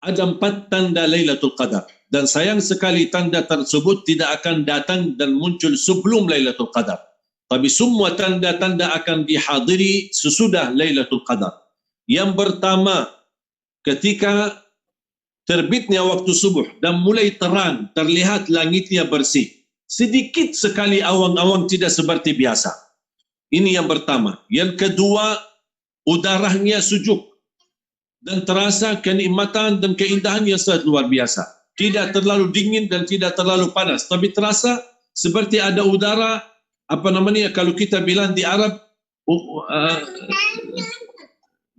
ada 4 tanda Lailatul Qadar. Dan sayang sekali tanda tersebut tidak akan datang dan muncul sebelum Lailatul Qadar. Tapi semua tanda-tanda akan dihadiri sesudah Lailatul Qadar. Yang pertama, ketika terbitnya waktu subuh dan mulai terang, terlihat langitnya bersih. Sedikit sekali awang-awang tidak seperti biasa. Ini yang pertama. Yang kedua, udaranya sejuk dan terasa kenikmatan dan keindahan yang sangat luar biasa. Tidak terlalu dingin dan tidak terlalu panas, tapi terasa seperti ada udara, kalau kita bilang di Arab,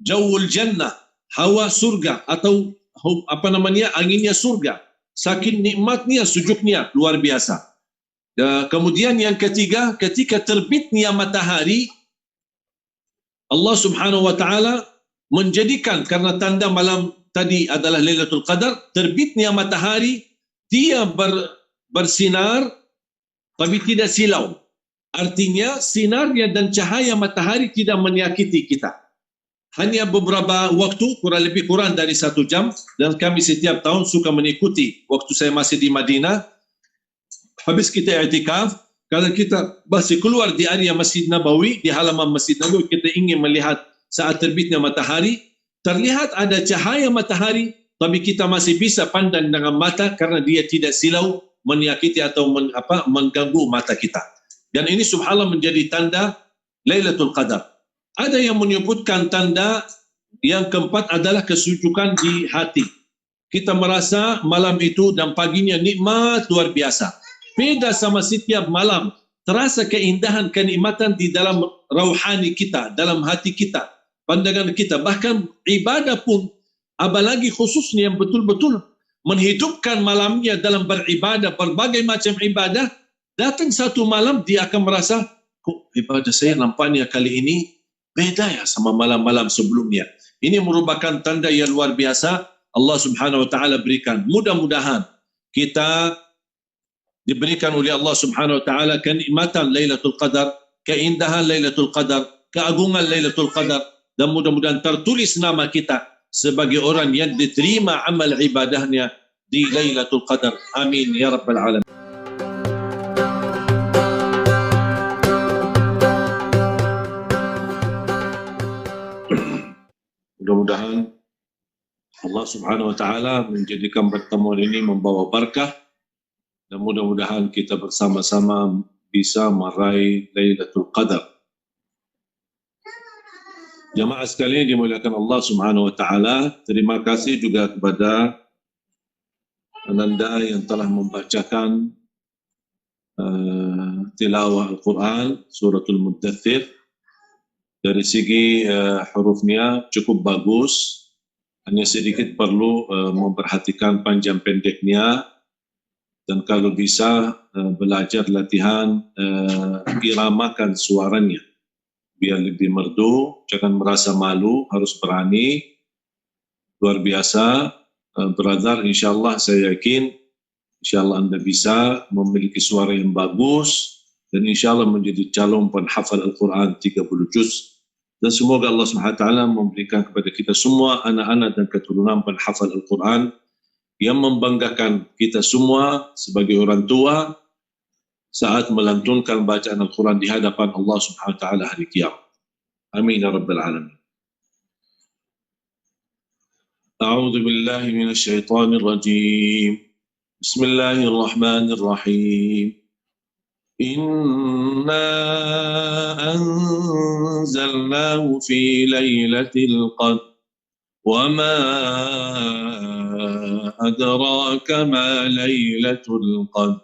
jawul jannah, hawa surga, atau anginnya surga. Saking nikmatnya, sejuknya, luar biasa. Kemudian yang ketiga, ketika terbitnya matahari, Allah Subhanahu wa taala menjadikan, karena tanda malam tadi adalah Lailatul Qadar, terbitnya matahari, dia bersinar tapi tidak silau. Artinya sinarnya dan cahaya matahari tidak menyakiti kita. Hanya beberapa waktu, kurang dari 1 jam, dan kami setiap tahun suka mengikuti. Waktu saya masih di Madinah, habis kita i'tikaf, kalau kita masih keluar di area Masjid Nabawi, di halaman Masjid Nabawi, kita ingin melihat saat terbitnya matahari, terlihat ada cahaya matahari, tapi kita masih bisa pandang dengan mata karena dia tidak silau, menyakiti atau mengganggu mata kita. Dan ini subhanallah menjadi tanda Lailatul Qadar. Ada yang menyebutkan tanda yang keempat adalah kesujukan di hati. Kita merasa malam itu dan paginya nikmat luar biasa. Beda sama setiap malam, terasa keindahan, kenikmatan di dalam rauhani kita, dalam hati kita, pandangan kita. Bahkan ibadah pun, apalagi khususnya yang betul-betul menghidupkan malamnya dalam beribadah, berbagai macam ibadah, datang satu malam dia akan merasa, kok ibadah saya nampaknya kali ini beda ya sama malam-malam sebelumnya. Ini merupakan tanda yang luar biasa Allah Subhanahu wa taala berikan. Mudah-mudahan kita diberikan oleh Allah Subhanahu wa taala kenikmatan Lailatul Qadar, keindahan Lailatul Qadar, keagungan Lailatul Qadar, dan mudah-mudahan tertulis nama kita sebagai orang yang diterima amal ibadahnya di Lailatul Qadar. Amin ya rabbal alamin. Mudah-mudahan Allah Subhanahu wa taala menjadikan pertemuan ini membawa berkah, dan mudah-mudahan kita bersama-sama bisa meraih Lailatul Qadar. Jamaah sekalian dimuliakan Allah Subhanahu wa taala, terima kasih juga kepada Ananda yang telah membacakan tilawah Al-Quran suratul Muddathir. Dari segi hurufnya cukup bagus, hanya sedikit perlu memperhatikan panjang pendeknya, dan kalau bisa belajar latihan iramakan suaranya biar lebih merdu. Jangan merasa malu, harus berani. Luar biasa, brother. Insyaallah saya yakin insyaallah Anda bisa memiliki suara yang bagus dan insyaallah menjadi calon penghafal Al-Quran 30 juz. Dan semoga Allah SWT memberikan kepada kita semua anak-anak dan keturunan penghafal Al-Quran yang membanggakan kita semua sebagai orang tua saat melantunkan bacaan Al-Quran di hadapan Allah SWT hari kiamat. Amin ya rabbal alamin. A'udzu billahi minasy syaithanir rajim. Bismillahirrahmanirrahim. Inna anzalnahu fi lailatul qadr wa ma adraka ma lailatul qadr.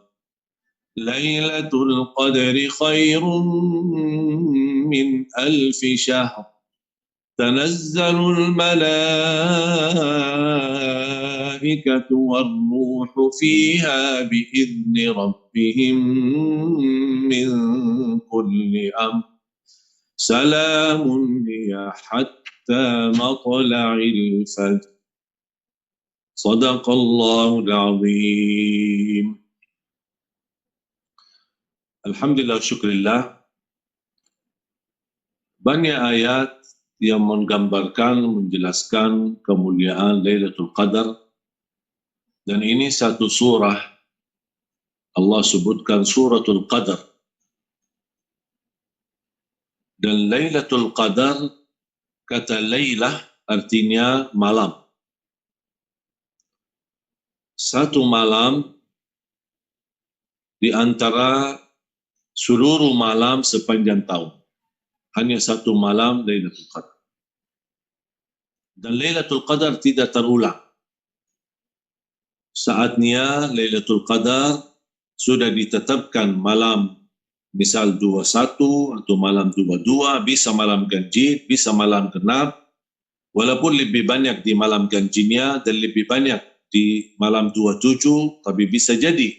Lailatul qadri khairun min alfi syahr. Tanazzalul malaikatu war-ruhu fiha bi'izni rabbihim min kulli amr. Salamun hiya hatta matla'il fajr. Sadaqallahul azim. Alhamdulillah, syukurillah. Banyak ayat yang menggambarkan, menjelaskan kemuliaan Lailatul Qadar Dan ini satu surah Allah sebutkan suratul Qadar. Dan Lailatul Qadar, kata Lailah artinya malam. Satu malam di antara seluruh malam sepanjang tahun. Hanya satu malam Lailatul Qadar. Dan Lailatul Qadar tidak terulang. Saatnya Lailatul Qadar sudah ditetapkan malam misal 21 atau malam 22, bisa malam ganjil, bisa malam genap, walaupun lebih banyak di malam ganjilnya dan lebih banyak di malam 27, tapi bisa jadi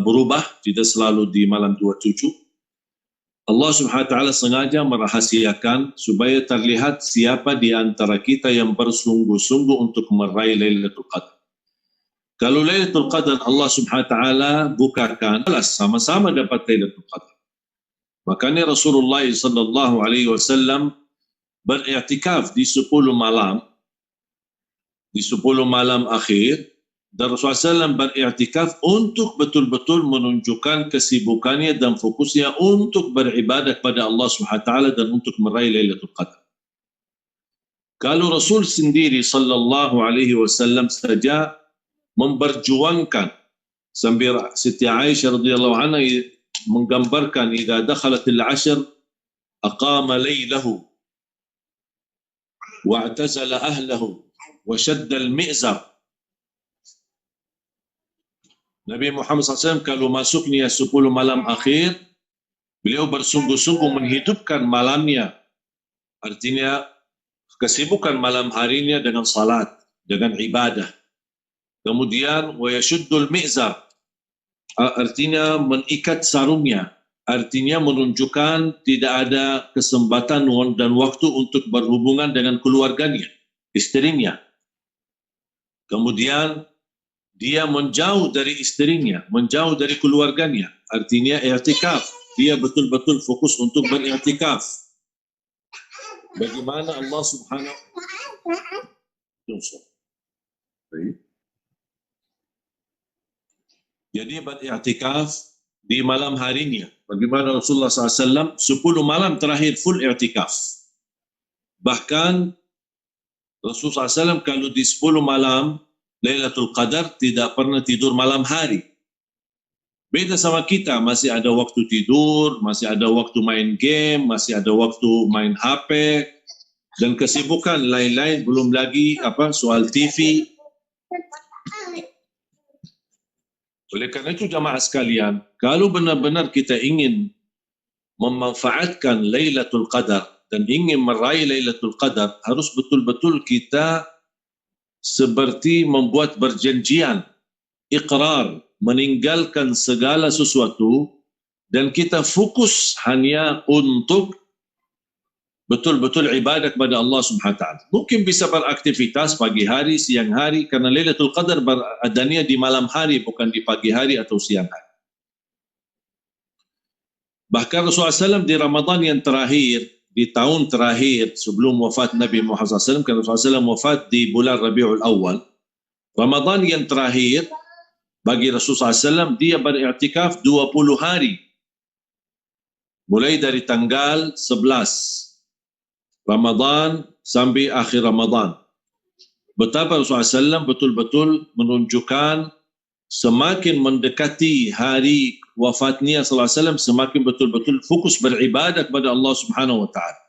berubah, tidak selalu di malam 27. Allah Subhanahu wa taala sengaja merahasiakan supaya terlihat siapa di antara kita yang bersungguh-sungguh untuk meraih Lailatul Qadar. Kalau Lailatul Qadar Allah Subhanahu wa taala bukakan, sama-sama dapat Lailatul Qadar. Makanya Rasulullah sallallahu alaihi wasallam beriktikaf di 10 malam, di 10 malam akhir, dan Rasulullah SAW beriktikaf untuk betul-betul menunjukkan kesibukannya dan fokusnya untuk beribadah kepada Allah Subhanahu wa taala dan untuk meraih Lailatul Qadar. Kalau Rasul sendiri sallallahu alaihi wasallam saja memperjuangkan, sambil Siti Aisyah radhiyallahu anha menggambarkan idza dakhalatil ashr aqama laylahu wa i'tazala ahlahu wa shadda al-mi'zar. Nabi Muhammad SAW kalau masuknya 10 malam akhir, beliau bersungguh-sungguh menghidupkan malamnya. Artinya kesibukan malam harinya dengan salat, dengan ibadah. Kemudian wa yashuddul mi'zar, artinya mengikat sarungnya, artinya menunjukkan tidak ada kesempatan dan waktu untuk berhubungan dengan keluarganya, istrinya. Kemudian dia menjauh dari istrinya, menjauh dari keluarganya, artinya i'tikaf. Dia betul-betul fokus untuk beriktikaf. Bagaimana Allah Subhanahu wa taala. Jadi beriktikaf di malam harinya. Bagaimana Rasulullah SAW 10 malam terakhir full i'tikaf. Bahkan Rasulullah SAW kalau di 10 malam Lailatul Qadar tidak pernah tidur malam hari. Beda sama kita, masih ada waktu tidur, masih ada waktu main game, masih ada waktu main HP, dan kesibukan lain-lain, belum lagi soal TV. Oleh karena itu jamaah sekalian, kalau benar-benar kita ingin memanfaatkan Lailatul Qadar dan ingin meraih Lailatul Qadar, harus betul-betul kita seperti membuat perjanjian, iqrar, meninggalkan segala sesuatu dan kita fokus hanya untuk betul-betul ibadah kepada Allah Subhanahu wa taala. Mungkin bisa beraktivitas pagi hari, siang hari, karena Lailatul Qadar beradanya di malam hari, bukan di pagi hari atau siang hari. Bahkan Rasulullah SAW di Ramadan yang terakhir, di tahun terakhir sebelum wafat Nabi Muhammad SAW, karena Rasulullah SAW wafat di bulan Rabiul Awal, Ramadan yang terakhir bagi Rasulullah SAW, dia beriktikaf 20 hari. Mulai dari tanggal 11 Ramadan sampai akhir Ramadan. Betapa Rasulullah SAW betul-betul menunjukkan semakin mendekati hari wafatnya sallallahu alaihi wasallam, semakin betul-betul fokus beribadah kepada Allah Subhanahu wa taala.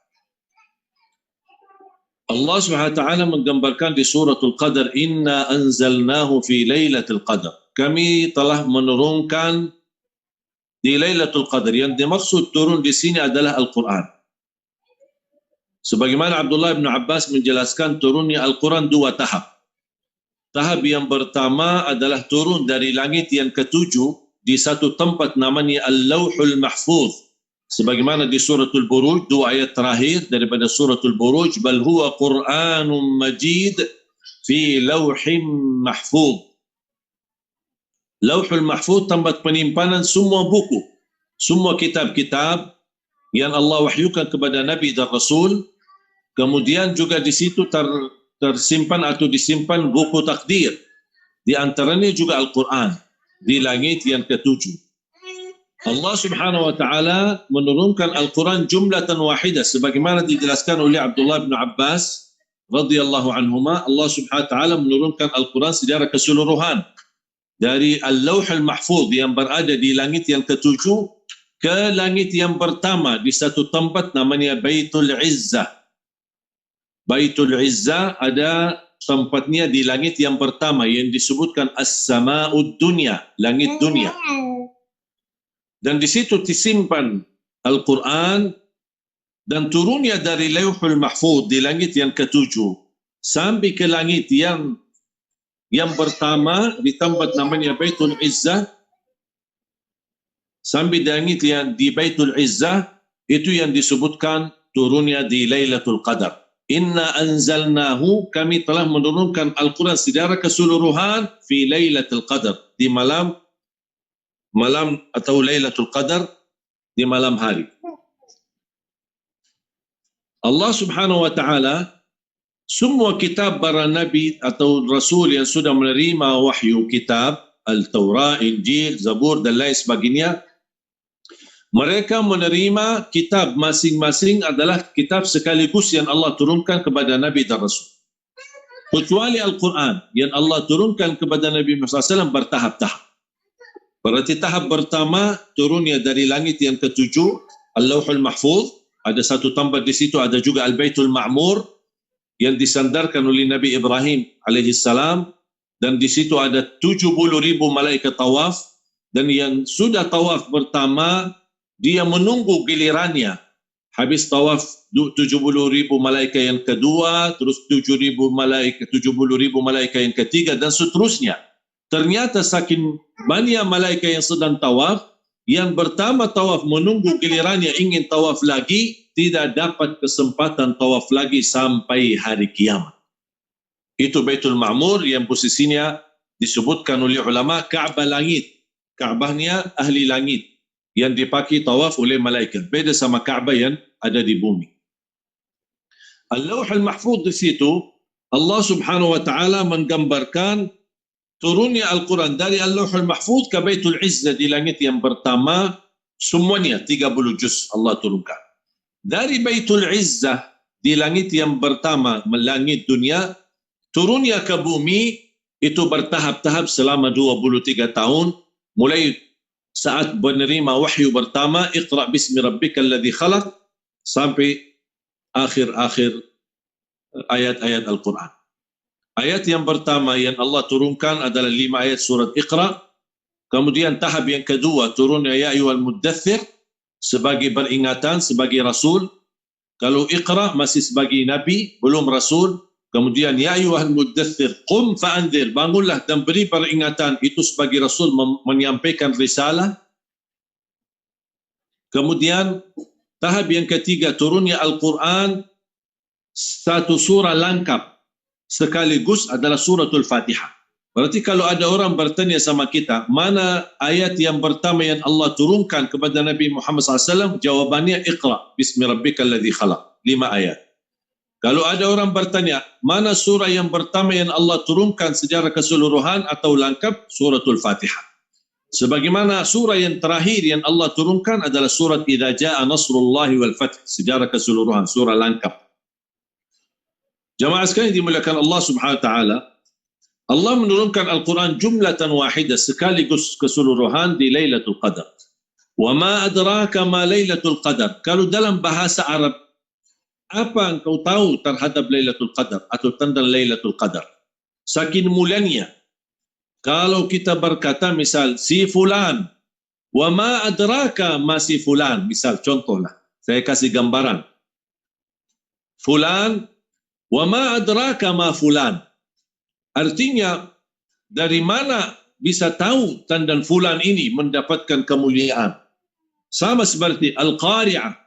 Allah Subhanahu wa taala menggambarkan di suratul Qadar, inna anzalnahu fi lailatul qadar. Kami telah menurunkan di Lailatul Qadar. Yang dimaksud turun di sini adalah Al-Quran. Sebagaimana Abdullah bin Abbas menjelaskan, turunnya Al-Quran 2 tahap. Tahap yang pertama adalah turun dari langit yang ketujuh di satu tempat namanya Al-Lawhul Mahfuz. Sebagaimana di suratul Buruj, 2 ayat terakhir daripada suratul Buruj, bal huwa Qur'anun Majid fi lawhim mahfuz. Lawhul Mahfuz tempat penyimpanan semua buku, semua kitab-kitab yang Allah wahyukan kepada Nabi dan Rasul. Kemudian juga di situ tersimpan atau disimpan buku takdir. Di antaranya juga Al-Quran di langit yang ketujuh. Allah Subhanahu wa taala menurunkan Al-Quran jumlatan wahidah sebagaimana dijelaskan oleh Abdullah bin Abbas radhiyallahu anhuma. Allah Subhanahu wa taala menurunkan Al-Quran secara keseluruhan dari Al-Lauhul Mahfuz yang berada di langit yang ketujuh ke langit yang pertama di satu tempat namanya Baitul Izzah. Baitul Izzah ada tempatnya di langit yang pertama yang disebutkan As-Sama'ud Dunya, langit dunia. Dan di situ disimpan Al-Quran dan turunnya dari Lauhul Mahfuz di langit yang ketujuh sampai ke langit yang pertama di tempat namanya Baitul Izzah, sampai di langit yang di Baitul Izzah itu yang disebutkan turunnya di Lailatul Qadar. Inna anzalnahu, kami telah menurunkan Al-Quran secara keseluruhan fi Lailatul Qadar, di malam atau Lailatul Qadar, di malam hari. Allah Subhanahu wa taala semua kitab para nabi atau rasul yang sudah menerima wahyu kitab Al-Taurat, Injil, Zabur dan lain sebagainya, mereka menerima kitab masing-masing adalah kitab sekaligus yang Allah turunkan kepada Nabi dan Rasul. Kecuali Al-Quran yang Allah turunkan kepada Nabi Muhammad SAW bertahap-tahap. Berarti tahap pertama turunnya dari langit yang ketujuh, Al-Lauhul Mahfuz, ada satu tempat di situ, ada juga Al-Baitul Ma'mur yang disandarkan oleh Nabi Ibrahim alaihissalam, dan di situ ada 70,000 malaikat tawaf, dan yang sudah tawaf pertama dia menunggu gilirannya. Habis tawaf 70,000 malaikat yang kedua, terus 70,000 malaikat yang ketiga dan seterusnya. Ternyata saking banyak malaikat yang sedang tawaf, yang pertama tawaf menunggu gilirannya ingin tawaf lagi, tidak dapat kesempatan tawaf lagi sampai hari kiamat. Itu Baitul Ma'mur yang posisinya disebutkan oleh ulama Ka'bah langit. Ka'bahnya ahli langit yang dipakai tawaf oleh malaikat. Beda sama Ka'bah yang ada di bumi. Al-Lauhul Mahfuz di situ Allah Subhanahu wa taala menggambarkan turunnya Al-Quran dari Al-Lauhul Mahfuz ke Baitul Izzah di langit yang pertama, semuanya 30 juz Allah turunkan. Dari Baitul Izzah di langit yang pertama, langit dunia, turunnya ke bumi itu bertahap-tahap selama 23 tahun, mulai saat menerima wahyu pertama Iqra bismi rabbikal ladzi khalaq sampai akhir-akhir ayat-ayat Al-Quran. Ayat yang pertama yang Allah turunkan adalah 5 ayat surat Iqra. Kemudian tahap yang kedua turunnya ya ayyuhal muddaththir sebagai peringatan sebagai rasul. Kalau Iqra masih sebagai nabi, belum rasul. Kemudian ya ayyuhal muddaththir qum fa'anzir, bangunlah dan beri peringatan, itu sebagai rasul menyampaikan risalah. Kemudian tahap yang ketiga turunnya Al-Quran satu surah lengkap sekaligus adalah suratul Fatihah. Berarti kalau ada orang bertanya sama kita, mana ayat yang pertama yang Allah turunkan kepada Nabi Muhammad SAW? Jawabannya Iqra bismi rabbikal ladzi khalaq, 5 ayat. Kalau ada orang bertanya, mana surah yang pertama yang Allah turunkan secara keseluruhan atau lengkap? Suratul Fatihah. Sebagaimana surah yang terakhir yang Allah turunkan adalah surat Idza Jaa Nasrullahi wal Fath, secara keseluruhan, surah lengkap. Jamaah sekalian dimuliakan Allah Subhanahu wa taala, Allah menurunkan Al-Quran jumlatan wahidah sekaligus keseluruhan di Lailatul Qadar. Wa ma adraka ma Lailatul Qadar. Kalau dalam bahasa Arab, apa engkau tahu terhadap Lailatul Qadar atau tentang Lailatul Qadar? Saking mulianya. Kalau kita berkata misal si fulan, wa ma adraka ma si fulan, misal contohlah, saya kasih gambaran. Fulan, wa ma adraka ma fulan. Artinya dari mana bisa tahu tentang fulan ini mendapatkan kemuliaan? Sama seperti Al-Qari'ah.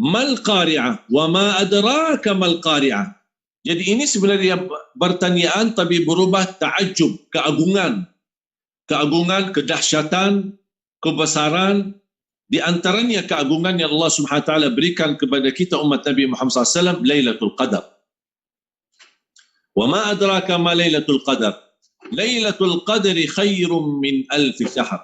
Mal Qari'ah wa ma adraka mal Qari'ah. Jadi ini sebenarnya pertanyaan tapi berubah ta'ajub, keagungan, kedahsyatan, kebesaran. Di antaranya keagungan yang Allah Subhanahu wa taala berikan kepada kita umat Nabi Muhammad SAW, Lailatul Qadar. Wa ma adraka ma Lailatul Qadar. Lailatul Qadri khairum min alfi syahr.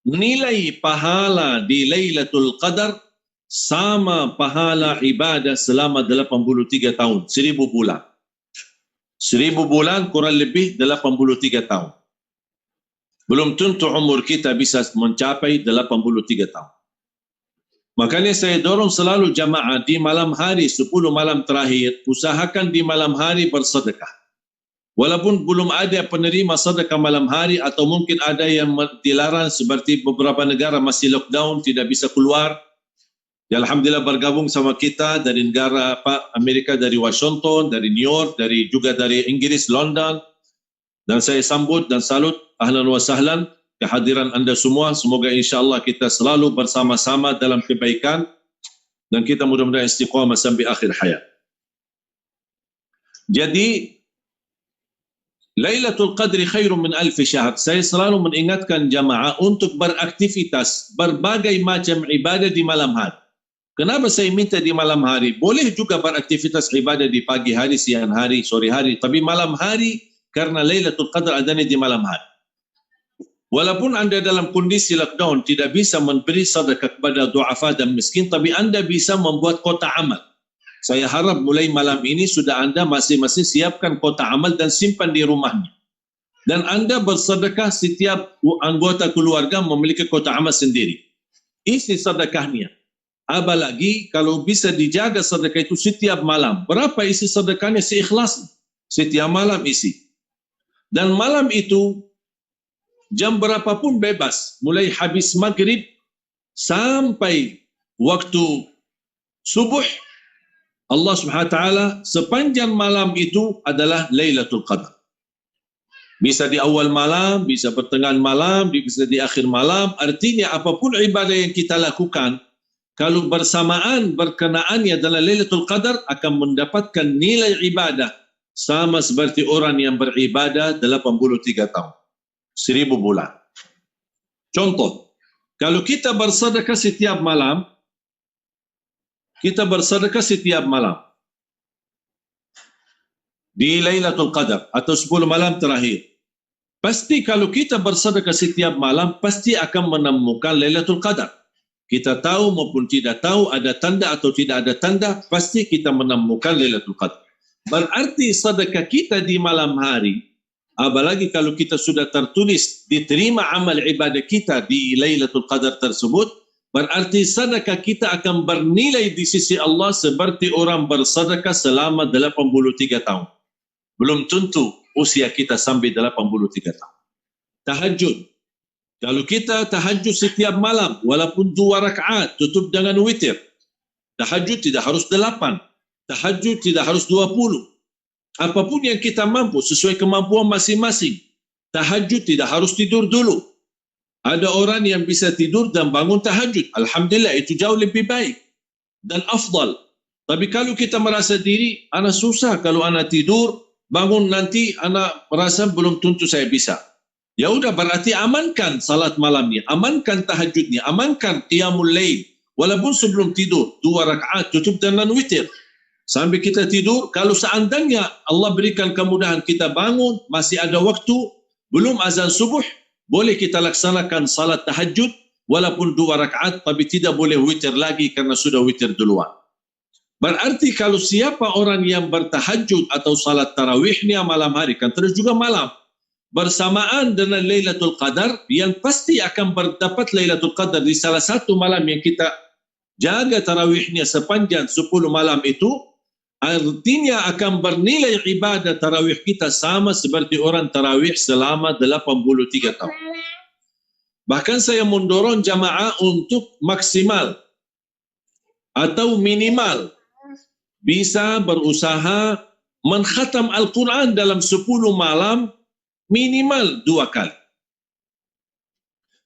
Nilai pahala di Lailatul Qadar sama pahala ibadah selama 83 tahun, 1000 bulan. 1000 bulan kurang lebih 83 tahun. Belum tentu umur kita bisa mencapai 83 tahun. Makanya saya dorong selalu jamaah di malam hari 10 malam terakhir, usahakan di malam hari bersedekah. Walaupun belum ada penerima sedekah malam hari atau mungkin ada yang dilarang seperti beberapa negara masih lockdown, tidak bisa keluar. Ya, alhamdulillah bergabung sama kita dari negara Amerika, dari Washington, dari New York, juga dari Inggris, London. Dan saya sambut dan salut, ahlan wa sahlan, kehadiran anda semua. Semoga insyaAllah kita selalu bersama-sama dalam kebaikan dan kita mudah-mudahan istiqamah sampai akhir hayat. Jadi, Lailatul Qadri khairum min alfi syahr. Saya selalu mengingatkan jamaah untuk beraktivitas berbagai macam ibadah di malam hari. Kenapa saya minta di malam hari? Boleh juga beraktivitas ibadah di pagi hari, siang hari, sore hari. Tapi malam hari, karena Lailatul Qadar adanya di malam hari. Walaupun anda dalam kondisi lockdown tidak bisa memberi sedekah kepada du'afa dan miskin, tapi anda bisa membuat kotak amal. Saya harap mulai malam ini sudah anda masing-masing siapkan kotak amal dan simpan di rumahnya. Dan anda bersedekah, setiap anggota keluarga memiliki kotak amal sendiri. Isi sedekahnya. Apalagi kalau bisa dijaga sedekah itu setiap malam. Berapa isi sedekahnya seikhlasnya? Setiap malam isi. Dan malam itu jam berapapun bebas, mulai habis maghrib sampai waktu subuh, Allah Subhanahu wa taala sepanjang malam itu adalah Lailatul Qadar. Bisa di awal malam, bisa pertengahan malam, bisa di akhir malam. Artinya apapun ibadah yang kita lakukan, kalau bersamaan berkenaannya adalah Lailatul Qadar, akan mendapatkan nilai ibadah sama seperti orang yang beribadah 83 tahun. 1000 bulan. Contoh, kalau kita bersedekah setiap malam, di Lailatul Qadar atau 10 malam terakhir, pasti kalau kita bersedekah setiap malam, pasti akan menemukan Lailatul Qadar. Kita tahu maupun tidak tahu, ada tanda atau tidak ada tanda, pasti kita menemukan Lailatul Qadar. Berarti sedekah kita di malam hari, apalagi kalau kita sudah tertulis diterima amal ibadah kita di Lailatul Qadar tersebut, berarti sedekah kita akan bernilai di sisi Allah seperti orang bersedekah selama 83 tahun. Belum tentu usia kita sampai 83 tahun. Tahajud. Kalau kita tahajud setiap malam, walaupun 2 rakaat, tutup dengan witir. Tahajud tidak harus 8. Tahajud tidak harus 20. Apapun yang kita mampu sesuai kemampuan masing-masing. Tahajud tidak harus tidur dulu. Ada orang yang bisa tidur dan bangun tahajud. Alhamdulillah, itu jauh lebih baik dan afdal. Tapi kalau kita merasa diri, anak susah kalau anak tidur, bangun nanti anak merasa belum tentu saya bisa. Ya udah, berarti amankan salat malamnya, amankan tahajudnya, amankan qiyamul lail. Walaupun sebelum tidur 2 rakaat tutup dengan witir. Sampai kita tidur, kalau seandainya Allah berikan kemudahan kita bangun, masih ada waktu, belum azan subuh, boleh kita laksanakan salat tahajud, walaupun 2 rakaat, tapi tidak boleh witir lagi karena sudah witir duluan. Berarti kalau siapa orang yang bertahajud atau salat tarawihnya malam hari, kan terus juga malam, bersamaan dengan Lailatul Qadar, yang pasti akan berdapat Lailatul Qadar di salah satu malam yang kita jaga tarawihnya sepanjang 10 malam itu, artinya akan bernilai ibadah tarawih kita sama seperti orang tarawih selama 83 tahun. Bahkan saya mendorong jamaah untuk maksimal atau minimal bisa berusaha mengkhatam Al-Quran dalam 10 malam minimal 2 kali.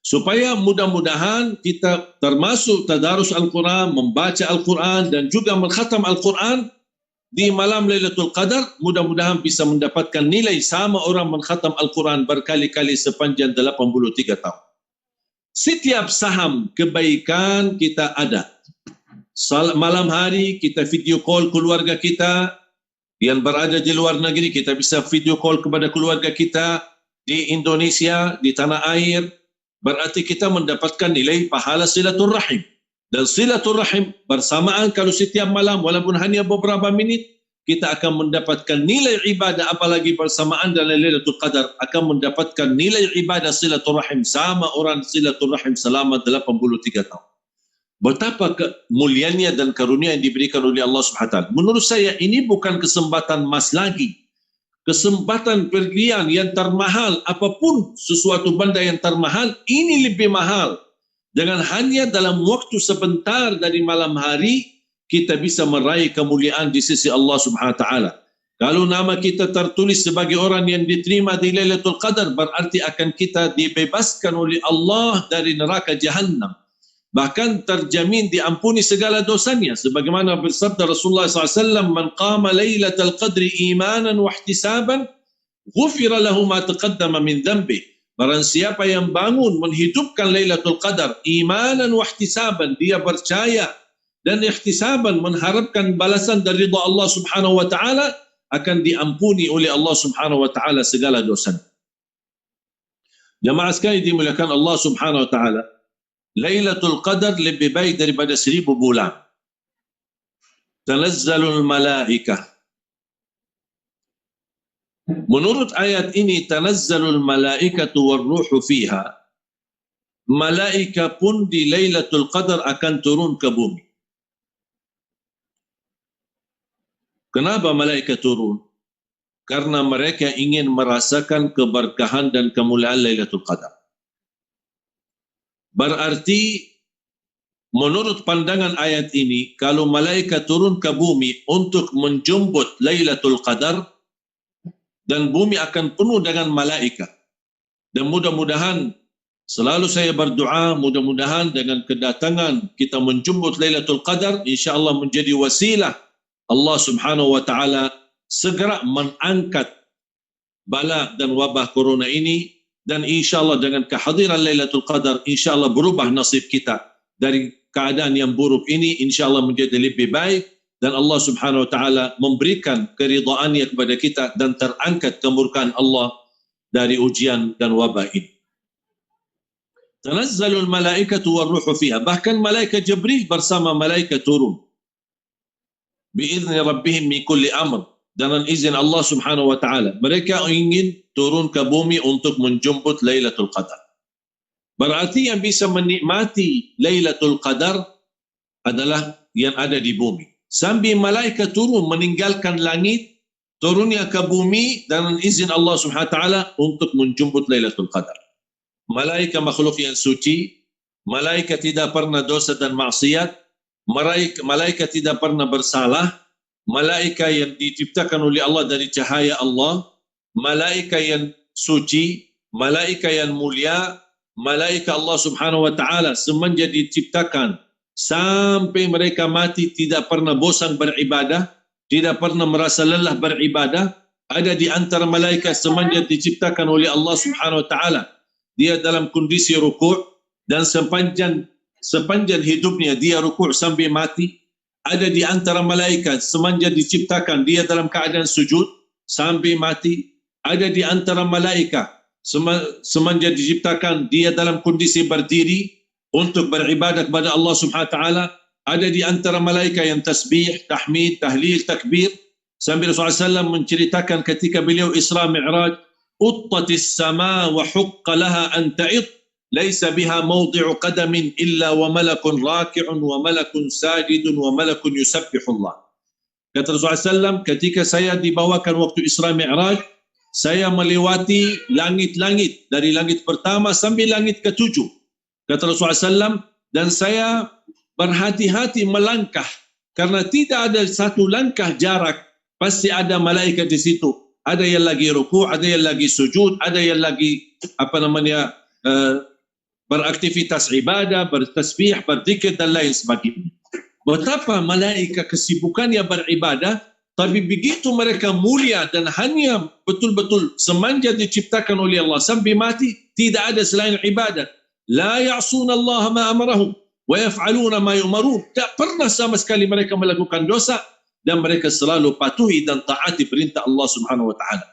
Supaya mudah-mudahan kita termasuk tadarus Al-Quran, membaca Al-Quran dan juga mengkhatam Al-Quran di malam Lailatul Qadar, mudah-mudahan bisa mendapatkan nilai sama orang mengkhatam Al-Quran berkali-kali sepanjang 83 tahun. Setiap saham kebaikan kita ada. Malam hari kita video call keluarga kita yang berada di luar negeri, kita bisa video call kepada keluarga kita di Indonesia, di tanah air, berarti kita mendapatkan nilai pahala silaturrahim. Dan silaturrahim bersamaan kalau setiap malam walaupun hanya beberapa minit, kita akan mendapatkan nilai ibadah, apalagi bersamaan dalam Lailatul Qadar akan mendapatkan nilai ibadah silaturrahim sama orang silaturrahim selama 83 tahun. Betapa kemuliaannya dan karunia yang diberikan oleh Allah SWT. Menurut saya ini bukan kesempatan emas lagi. Kesempatan pergian yang termahal, apapun sesuatu benda yang termahal, ini lebih mahal. Dengan hanya dalam waktu sebentar dari malam hari, kita bisa meraih kemuliaan di sisi Allah SWT. Kalau nama kita tertulis sebagai orang yang diterima di Lailatul Qadar, berarti akan kita dibebaskan oleh Allah dari neraka Jahannam. Bahkan terjamin diampuni segala dosanya. Sebagaimana bersabda Rasulullah SAW, "Man qama Lailatul Qadri imanan wa ihtisaban, ghufira lahu ma taqaddama min dhanbi." Barang siapa yang bangun menghidupkan Lailatul Qadar imanan wa ihtisaban, dia percaya dan ihtisaban mengharapkan balasan dari ridha Allah Subhanahu wa taala, akan diampuni oleh Allah Subhanahu wa taala segala dosa. Jemaah sekalian dimuliakan Allah Subhanahu wa taala, Lailatul Qadar lebih baik daripada 1000 bulan. Tanazzalul malaikah. Menurut ayat ini, tanazzalul malaikatu warruhu fiha. Malaika pun di Lailatul Qadar akan turun ke bumi. Kenapa malaikat turun? Karena mereka ingin merasakan keberkahan dan kemuliaan Lailatul Qadar. Berarti menurut pandangan ayat ini, kalau malaikat turun ke bumi untuk menjemput Lailatul Qadar, dan bumi akan penuh dengan malaikat. Dan mudah-mudahan selalu saya berdoa, mudah-mudahan dengan kedatangan kita menjemput Lailatul Qadar, insya-Allah menjadi wasilah Allah Subhanahu wa taala segera mengangkat bala dan wabah corona ini, dan insya-Allah dengan kehadiran Lailatul Qadar insya-Allah berubah nasib kita dari keadaan yang buruk ini, insya-Allah menjadi lebih baik, dan Allah Subhanahu wa taala memberikan keridhaannya kepada kita dan terangkat kemurkaan Allah dari ujian dan wabah ini. Tanazzalul malaikatu warruhu fiha. Bahkan malaikat Jibril bersama malaikat turun. Biizni rabbihim min kulli amr, dengan izin Allah Subhanahu wa taala. Mereka ingin turun ke bumi untuk menjemput Lailatul Qadar. Berarti yang bisa menikmati Lailatul Qadar adalah yang ada di bumi. Sambil malaikat turun meninggalkan langit, turunnya ke bumi dengan izin Allah Subhanahu wa taala untuk menjemput Lailatul Qadar. Malaikat makhluk yang suci, malaikat tidak pernah dosa dan maksiat, malaikat tidak pernah bersalah, malaikat yang diciptakan oleh Allah dari cahaya Allah, malaikat yang suci, malaikat yang mulia, malaikat Allah Subhanahu wa taala semenjak diciptakan sampai mereka mati tidak pernah bosan beribadah, tidak pernah merasa lelah beribadah. Ada di antara malaikat semenjak diciptakan oleh Allah Subhanahu wa taala, dia dalam kondisi rukuk, dan sepanjang hidupnya dia rukuk sampai mati. Ada di antara malaikat semenjak diciptakan dia dalam keadaan sujud sampai mati. Ada di antara malaikat semenjak diciptakan dia dalam kondisi berdiri untuk beribadah kepada Allah Subhanahu wa taala. Ada di antara malaikat yang tasbih, tahmid, tahlil, takbir. Sambil Rasulullah SAW menceritakan ketika beliau Isra Mi'raj, "Uttatis sama wa huqqa laha an ta'id, laisa biha mawdi'u qadamin illa wa malakun raki'un wa malakun sajidun wa malakun yusabbihullah." Kata Rasulullah SAW, ketika saya dibawakan waktu Isra Mi'raj, saya melewati langit-langit, dari langit pertama sampai langit ke-7. Kata Rasulullah SAW, dan saya berhati-hati melangkah, karena tidak ada satu langkah jarak, pasti ada malaikat di situ. Ada yang lagi rukuk, ada yang lagi sujud, ada yang lagi beraktivitas ibadah, bertasbih, berzikir dan lain sebagainya. Betapa malaikat kesibukannya beribadah, tapi begitu mereka mulia dan hanya betul-betul semenjak diciptakan oleh Allah sampai mati tidak ada selain ibadah. La ya'suna Allah ma amarahum wa yaf'aluna ma yu'marun. Tak pernah sama sekali mereka melakukan dosa dan mereka selalu patuhi dan taati perintah Allah Subhanahu wa taala.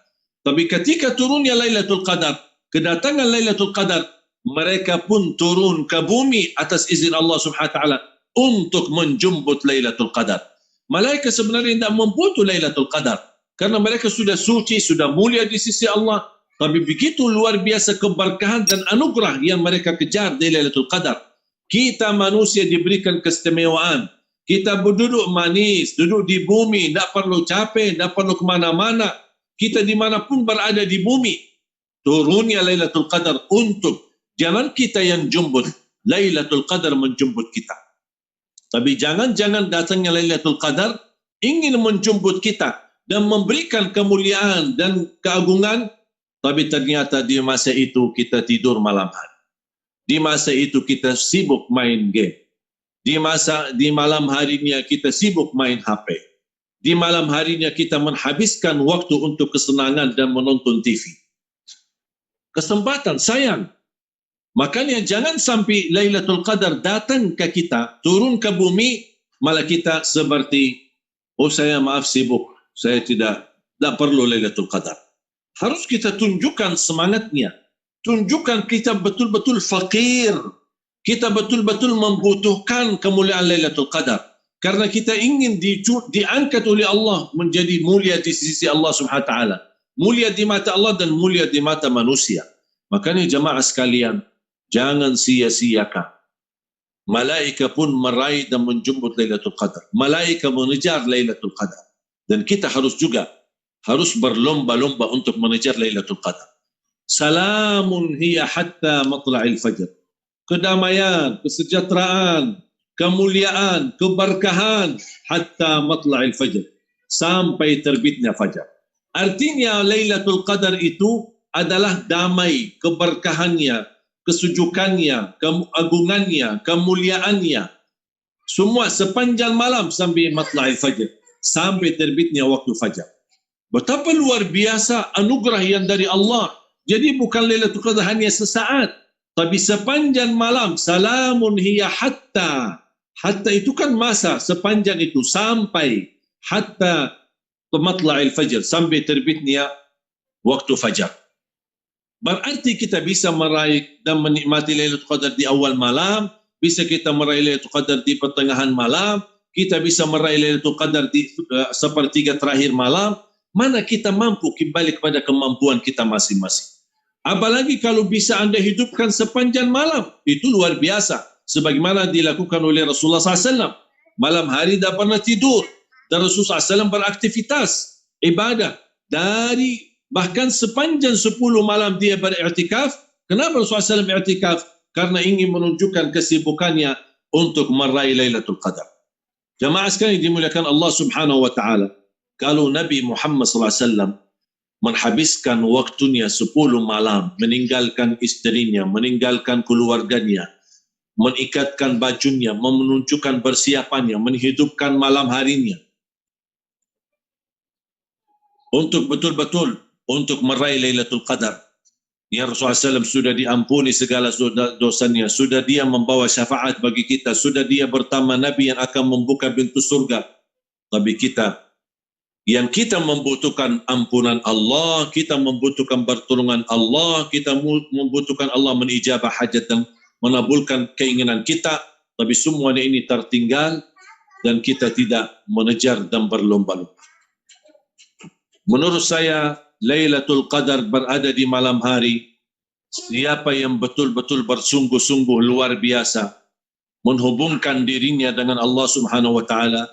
Tapi ketika turunnya Lailatul Qadar, kedatangan Lailatul Qadar, mereka pun turun ke bumi atas izin Allah Subhanahu wa taala untuk menjemput Lailatul Qadar. Malaikat sebenarnya tidak membutuhkan Lailatul Qadar karena mereka sudah suci, sudah mulia di sisi Allah. Tapi begitu luar biasa keberkahan dan anugerah yang mereka kejar di Lailatul Qadar. Kita manusia diberikan keistimewaan. Kita berduduk manis, duduk di bumi, tidak perlu capek, tidak perlu kemana-mana. Kita dimanapun berada di bumi. Turunnya Lailatul Qadar untuk jangan kita yang jemput, Lailatul Qadar menjemput kita. Tapi jangan datangnya Lailatul Qadar ingin menjemput kita dan memberikan kemuliaan dan keagungan, tapi ternyata di masa itu kita tidur malam hari. Di masa itu kita sibuk main game. Di malam harinya kita sibuk main HP. Di malam harinya kita menghabiskan waktu untuk kesenangan dan menonton TV. Kesempatan sayang. Makanya jangan sampai Lailatul Qadar datang ke kita, turun ke bumi, malah kita seperti, oh saya maaf sibuk, saya tidak perlu Lailatul Qadar. Harus kita tunjukkan semangatnya. Tunjukkan kita betul-betul fakir. Kita betul-betul membutuhkan kemuliaan Lailatul Qadar. Karena kita ingin diangkat oleh Allah menjadi mulia di sisi Allah Subhanahu wa taala. Mulia di mata Allah dan mulia di mata manusia. Makanya jemaah sekalian, jangan sia-siakan. Malaikat pun meraih dan menjemput Lailatul Qadar. Malaikat mengejar Lailatul Qadar. Dan kita harus berlomba-lomba untuk mengejar Lailatul Qadar. Salamun hiya hatta matla'il fajr. Kedamaian, kesejahteraan, kemuliaan, keberkahan hatta matla'il fajr. Sampai terbitnya fajar. Artinya Lailatul Qadar itu adalah damai, keberkahannya, kesujukannya, keagungannya, kemuliaannya. Semua sepanjang malam sampai matla'il fajr. Sampai terbitnya waktu fajar. Betapa luar biasa anugerah yang dari Allah. Jadi bukan Lailatul Qadar hanya sesaat, tapi sepanjang malam. Salamun hiya hatta. Hatta itu kan masa, sepanjang itu sampai hatta matla'il fajr, sampai terbitnya waktu fajar. Berarti kita bisa meraih dan menikmati Lailatul Qadar di awal malam, bisa kita meraih Lailatul Qadar di pertengahan malam, kita bisa meraih Lailatul Qadar di sepertiga terakhir malam. Mana kita mampu kembali kepada kemampuan kita masing-masing. Apalagi kalau bisa anda hidupkan sepanjang malam, itu luar biasa. Sebagaimana dilakukan oleh Rasulullah SAW. Malam hari tidak pernah tidur. Dan Rasulullah SAW beraktivitas, ibadah. Bahkan sepanjang 10 malam dia beriktikaf. Kenapa Rasulullah SAW beriktikaf? Karena ingin menunjukkan kesibukannya untuk meraih Lailatul Qadar. Jamaah sekalian dimuliakan Allah Subhanahu wa taala. Kalau Nabi Muhammad SAW menghabiskan waktunya 10 malam, meninggalkan istrinya, meninggalkan keluarganya, mengikatkan bajunya, menunjukkan persiapannya, menghidupkan malam harinya untuk betul-betul untuk meraih Lailatul Qadar. Ya Rasulullah SAW sudah diampuni segala dosanya, sudah dia membawa syafaat bagi kita, sudah dia bertama Nabi yang akan membuka pintu surga. Tapi yang kita membutuhkan ampunan Allah, kita membutuhkan pertolongan Allah, kita membutuhkan Allah menijabah hajat dan menabulkan keinginan kita, tapi semuanya ini tertinggal dan kita tidak mengejar dan berlomba-lomba. Menurut saya, Lailatul Qadar berada di malam hari. Siapa yang betul-betul bersungguh-sungguh luar biasa menghubungkan dirinya dengan Allah Subhanahu wa taala,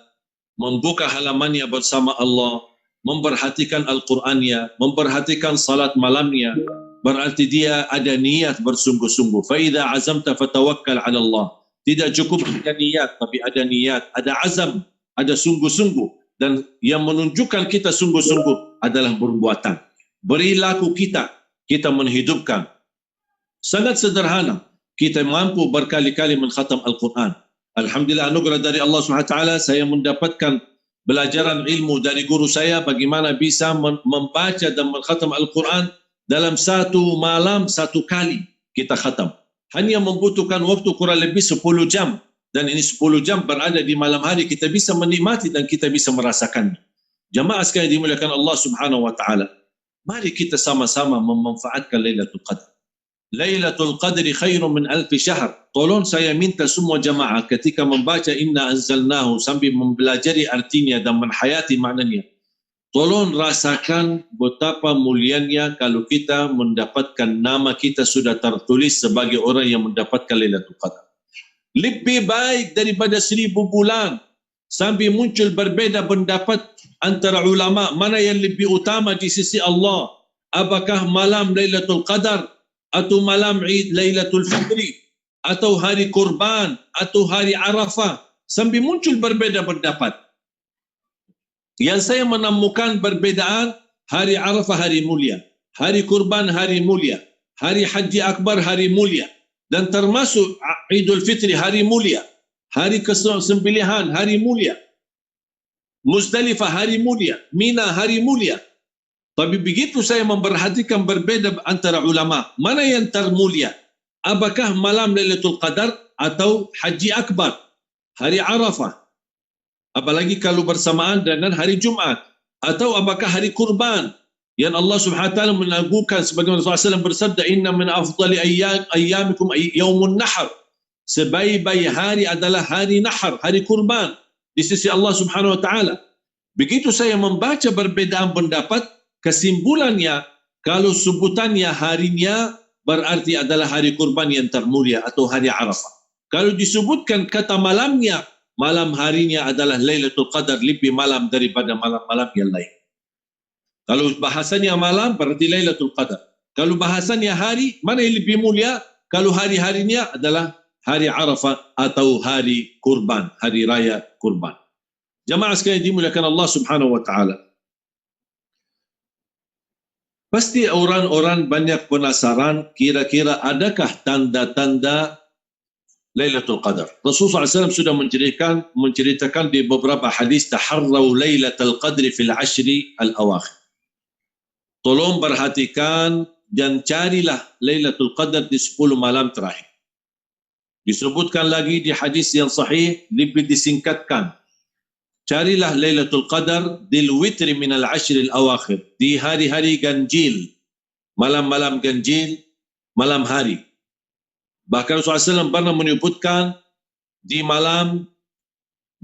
membuka halamannya bersama Allah, memperhatikan Al-Qur'annya, memperhatikan salat malamnya, berarti dia ada niat bersungguh-sungguh. Fa idza azamta fatawakkal 'ala Allah. Tidak cukup ada niat, tapi ada niat, ada azam, ada sungguh-sungguh. Dan yang menunjukkan kita sungguh-sungguh adalah perbuatan. Perilaku kita menghidupkan. Sangat sederhana. Kita mampu berkali-kali mengkhatam Al-Quran. Alhamdulillah anugerah dari Allah SWT, saya mendapatkan belajaran ilmu dari guru saya bagaimana bisa membaca dan mengkhatam Al-Quran dalam satu malam, satu kali kita khatam. Hanya membutuhkan waktu kurang lebih 10 jam. Dan ini 10 jam berada di malam hari, kita bisa menikmati dan kita bisa merasakannya. Jamaah sekalian dimuliakan Allah Subhanahu wa taala. Mari kita sama-sama memanfaatkan Lailatul Qadar. Lailatul Qadri khairun min alfi syahr. Tolong saya minta semua jamaah ketika membaca Inna Anzalnahu sambil mempelajari artinya dan menhayati maknanya. Tolong rasakan betapa mulianya kalau kita mendapatkan nama kita sudah tertulis sebagai orang yang mendapatkan Lailatul Qadar. Lebih baik daripada 1000 bulan. Sambil muncul berbeza pendapat antara ulama mana yang lebih utama di sisi Allah. Apakah malam Lailatul Qadar atau malam Eid Lailatul Fitri atau hari kurban atau hari Arafah. Sambil muncul berbeza pendapat. Yang saya menemukan perbezaan, hari Arafah hari mulia, hari kurban hari mulia, hari Haji Akbar hari mulia, dan termasuk Idul Fitri hari mulia, hari kesembelihan hari mulia, Muzdalifah hari mulia, Mina hari mulia. Tapi begitu saya memperhatikan berbeza antara ulama, mana yang termulia? Apakah malam Lailatul Qadar atau Haji Akbar, hari Arafah? Apalagi kalau bersamaan dengan hari Jumaat, atau apakah hari kurban yang Allah Subhanahu wa taala menagungkan sebagaimana Rasulullah SAW bersabda, inna min afdali ayyamikum yaumun nahr. Sebaik-baik hari adalah hari nahar, hari kurban di sisi Allah Subhanahu wa taala. Begitu saya membaca perbedaan pendapat, kesimpulannya kalau sebutannya harinya berarti adalah hari kurban yang termulia atau hari Arafah. Kalau disebutkan kata malamnya, malam harinya adalah Lailatul Qadar, lebih malam daripada malam-malam yang lain. Kalau bahasanya malam berarti Lailatul Qadar. Kalau bahasanya hari, mana yang lebih mulia? Kalau hari-harinya adalah hari Arafah atau hari kurban, hari raya kurban. Jamaah sekalian dimuliakan Allah Subhanahu wa taala. Pasti orang-orang banyak penasaran kira-kira adakah tanda-tanda Lailatul Qadar. Rasulullah SAW sudah menceritakan di beberapa hadis, taharrau Lailatul Qadri fil ashri al-awakhir. Tolong perhatikan dan carilah Lailatul Qadar di 10 malam terakhir. Disebutkan lagi di hadis yang sahih, lebih disingkatkan. Carilah Lailatul Qadar dil witri min al-ashri al-awakhir, di hari-hari ganjil, malam-malam ganjil, malam hari. Bahkan Rasulullah SAW pernah menyebutkan di malam,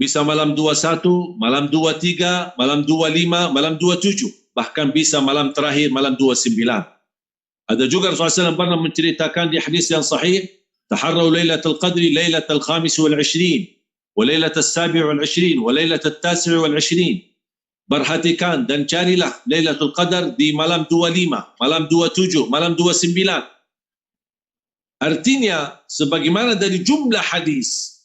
bisa malam 21, malam 23, malam 25, malam 27. Bahkan bisa malam terakhir, malam 29. Ada juga Rasulullah SAW pernah menceritakan di hadis yang sahih, taharrau Lailatul Qadri Lailatul Khamis wal 20, wa Lailatul Sabi' wal 20, wa Lailatul Tasi' wal 20. Perhatikan dan carilah Lailatul Qadar di malam 25, malam 27, malam 29. Artinya, sebagaimana dari jumlah hadis,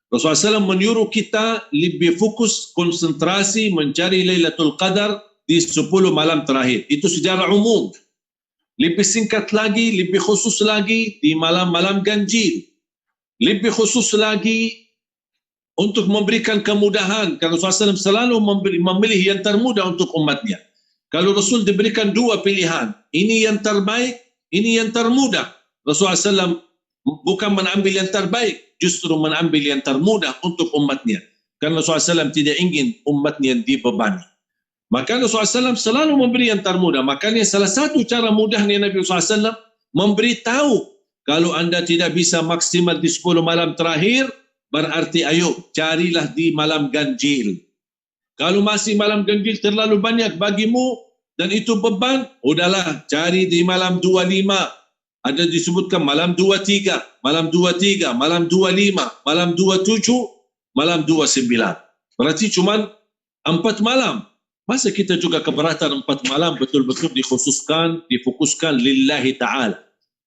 Rasulullah SAW menyuruh kita lebih fokus, konsentrasi mencari Lailatul Qadar di 10 malam terakhir. Itu secara umum. Lebih singkat lagi, lebih khusus lagi di malam-malam ganjil. Lebih khusus lagi untuk memberikan kemudahan. Kalau Rasulullah SAW selalu memilih yang termudah untuk umatnya. Kalau Rasul diberikan dua pilihan, ini yang terbaik, ini yang termudah. Rasulullah SAW bukan mengambil yang terbaik, justru mengambil yang termudah untuk umatnya. Karena Rasulullah SAW tidak ingin umatnya dibebani. Maka Rasulullah SAW selalu memberi yang termudah. Makanya salah satu cara mudahnya Nabi SAW memberitahu, kalau anda tidak bisa maksimal di 10 malam terakhir, berarti ayo carilah di malam ganjil. Kalau masih malam ganjil terlalu banyak bagimu dan itu beban, udahlah cari di malam 25. Ada disebutkan malam 23, malam 23, malam 25, malam 27, malam 29. Berarti cuma 4 malam. Masa kita juga keberatan 4 malam betul-betul dikhususkan, difokuskan lillahi ta'ala.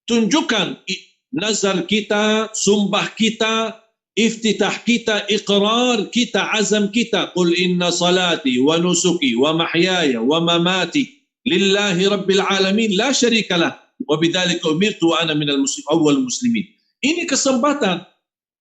Tunjukkan nazar kita, sumpah kita, iftitah kita, iqrar kita, azam kita. Qul inna salati wa nusuki wa mahyaya wa mamati lillahi rabbil alamin la syarikalah. وَبِذَلِكَ أُمِرْتُ وَأَنَا مِنَ أَوَّلِ الْمُسْلِمِينَ. Ini kesempatan.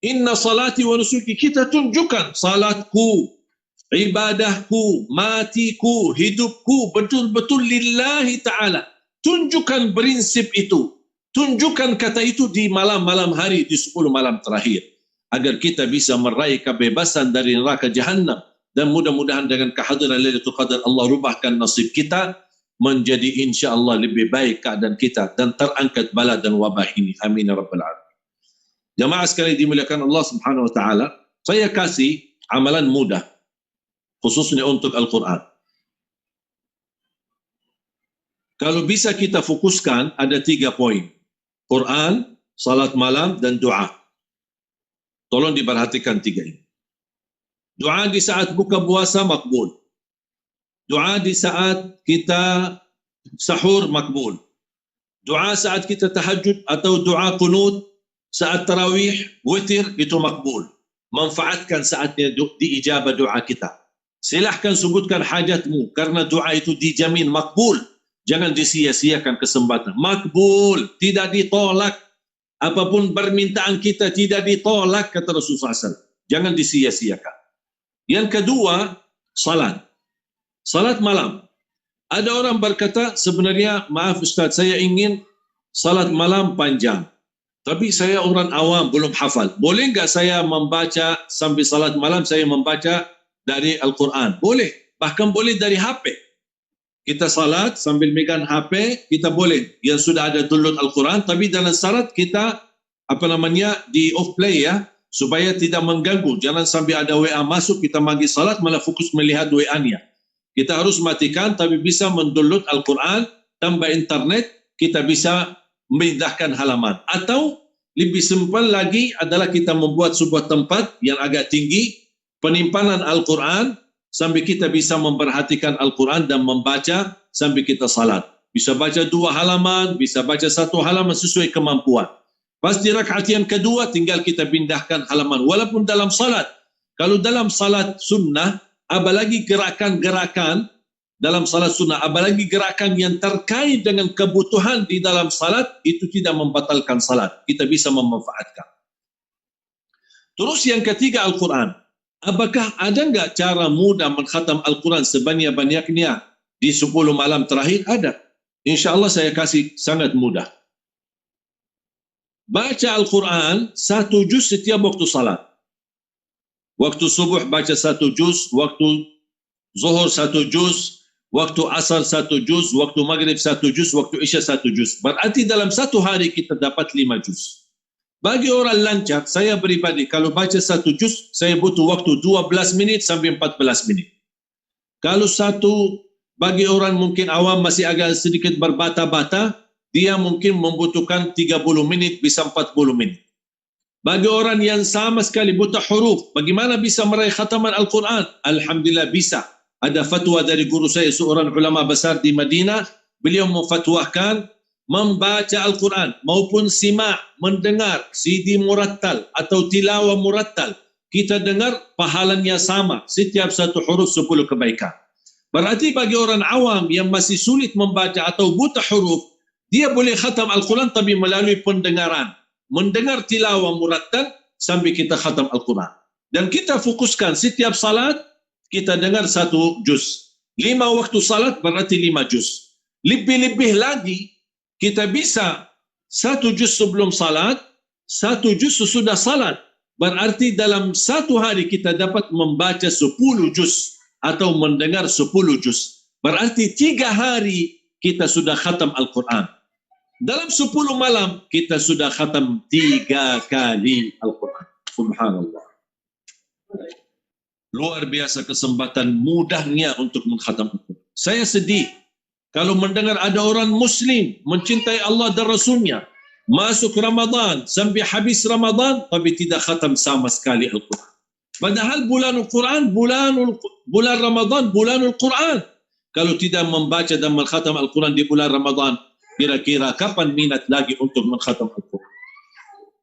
Inna salati wa nusuki, kita tunjukkan salatku, ibadahku, matiku, hidupku betul-betul lillahi ta'ala. Tunjukkan prinsip itu. Tunjukkan kata itu di malam-malam hari, di 10 malam terakhir. Agar kita bisa meraih kebebasan dari neraka jahannam. Dan mudah-mudahan dengan kehadiran Lailatul Qadar Allah rubahkan nasib kita menjadi insya-Allah lebih baik keadaan kita dan terangkat bala dan wabah ini. Amin ya rabbal alamin. Jamaah sekalian dimuliakan Allah Subhanahu wa taala, saya kasih amalan mudah khususnya untuk Al-Quran. Kalau bisa kita fokuskan ada 3 poin. Quran, salat malam dan doa. Tolong diperhatikan 3 ini. Doa di saat buka puasa makbul. Doa di saat kita sahur makbul. Doa saat kita tahajud atau doa qunut saat tarawih, witir itu makbul. Manfaatkan saatnya diijabah doa kita. Silahkan sebutkan hajatmu karena doa itu dijamin makbul. Jangan disia-siakan kesempatan. Makbul, tidak ditolak. Apapun permintaan kita tidak ditolak kata Rasulullah SAW. Jangan disia-siakan. Yang kedua, salat. Salat malam. Ada orang berkata, sebenarnya maaf Ustaz, saya ingin salat malam panjang. Tapi saya orang awam, belum hafal. Boleh enggak saya membaca sambil salat malam, saya membaca dari Al-Quran? Boleh. Bahkan boleh dari HP. Kita salat sambil megang HP, kita boleh. Yang sudah ada download Al-Quran, tapi dalam syarat kita, di off play ya, supaya tidak mengganggu. Jangan sampai ada WA masuk, kita magi salat, malah fokus melihat WA-nya. Kita harus matikan, tapi bisa mendownload Al-Quran, tambah internet, kita bisa memindahkan halaman. Atau lebih simpel lagi adalah kita membuat sebuah tempat yang agak tinggi, penyimpanan Al-Quran, sambil kita bisa memperhatikan Al-Quran dan membaca sambil kita salat. Bisa baca 2 halaman, bisa baca 1 halaman sesuai kemampuan. Pas di rakaat yang kedua, tinggal kita pindahkan halaman. Walaupun dalam salat, kalau dalam salat sunnah, apalagi gerakan-gerakan dalam salat sunnah, apalagi gerakan yang terkait dengan kebutuhan di dalam salat, itu tidak membatalkan salat. Kita bisa memanfaatkan. Terus yang ketiga Al-Quran. Apakah ada enggak cara mudah mengkhatam Al-Quran sebanyak-banyaknya di 10 malam terakhir? Ada. InsyaAllah saya kasih sangat mudah. Baca Al-Quran 1 juz setiap waktu salat. Waktu subuh baca 1 juz, waktu zuhur 1 juz, waktu asar 1 juz, waktu maghrib 1 juz, waktu isya 1 juz. Berarti dalam 1 hari kita dapat 5 juz. Bagi orang lancar, saya pribadi kalau baca 1 juz, saya butuh waktu 12 menit sampai 14 menit. Kalau bagi orang mungkin awam masih agak sedikit berbata-bata, dia mungkin membutuhkan 30 menit, bisa 40 menit. Bagi orang yang sama sekali buta huruf, bagaimana bisa meraih khataman Al-Quran? Alhamdulillah bisa. Ada fatwa dari guru saya, seorang ulama besar di Madinah, beliau memfatwakan membaca Al-Quran maupun simak, mendengar CD murattal atau tilawah murattal, kita dengar pahalanya sama, setiap 1 huruf 10 kebaikan. Berarti bagi orang awam yang masih sulit membaca atau buta huruf, dia boleh khatam Al-Quran tapi melalui pendengaran. Mendengar tilawah murattal sambil kita khatam Al-Quran. Dan kita fokuskan setiap salat, kita dengar 1 juz. 5 waktu salat berarti 5 juz. Lebih-lebih lagi, kita bisa 1 juz sebelum salat, 1 juz sesudah salat. Berarti dalam 1 hari kita dapat membaca 10 juz atau mendengar 10 juz. Berarti 3 hari kita sudah khatam Al-Quran. Dalam 10 malam kita sudah khatam 3 kali Al-Quran. Subhanallah. Luar biasa kesempatan mudahnya untuk mengkhatam Al-Quran. Saya sedih kalau mendengar ada orang Muslim mencintai Allah dan Rasulnya, masuk Ramadan sampai habis Ramadan, tapi tidak khatam sama sekali Al-Quran. Padahal bulan Al-Quran, bulan Ramadan, bulan Al-Quran. Kalau tidak membaca dan mengkhatam Al-Quran di bulan Ramadan, kira-kira kapan minat lagi untuk mengkhatam Al-Quran?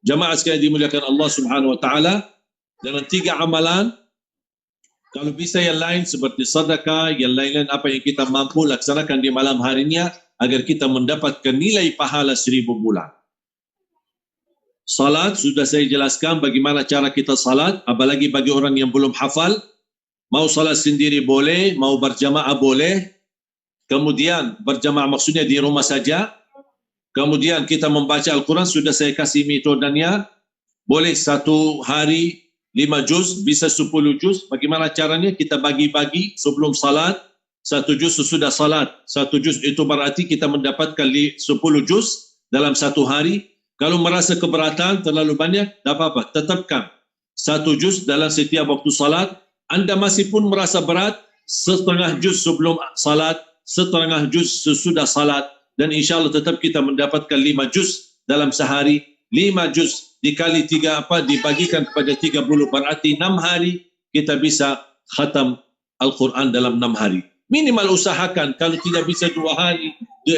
Jamaah sekalian dimuliakan Allah Subhanahu wa taala, dalam 3 amalan, kalau bisa yang lain seperti sedekah, yang lain-lain apa yang kita mampu laksanakan di malam harinya agar kita mendapatkan nilai pahala 1000 bulan. Salat sudah saya jelaskan bagaimana cara kita salat, apalagi bagi orang yang belum hafal. Mau salat sendiri boleh, mau berjamaah boleh. Kemudian berjamaah maksudnya di rumah saja. Kemudian kita membaca Al-Quran, sudah saya kasih metodenya. Boleh 1 hari 5 juz, bisa 10 juz. Bagaimana caranya? Kita bagi-bagi sebelum salat. 1 juz sesudah salat. 1 juz itu berarti kita mendapatkan 10 juz dalam satu hari. Kalau merasa keberatan terlalu banyak, tak apa-apa, tetapkan 1 juz dalam setiap waktu salat. Anda masih pun merasa berat, setengah juz sebelum salat, setengah juz sesudah salat, dan insyaAllah tetap kita mendapatkan 5 juz dalam sehari. 5 juz dikali 3 dibagikan kepada 30, berarti 6 hari kita bisa khatam Al-Quran dalam 6 hari. Minimal usahakan, kalau tidak bisa 2 hari,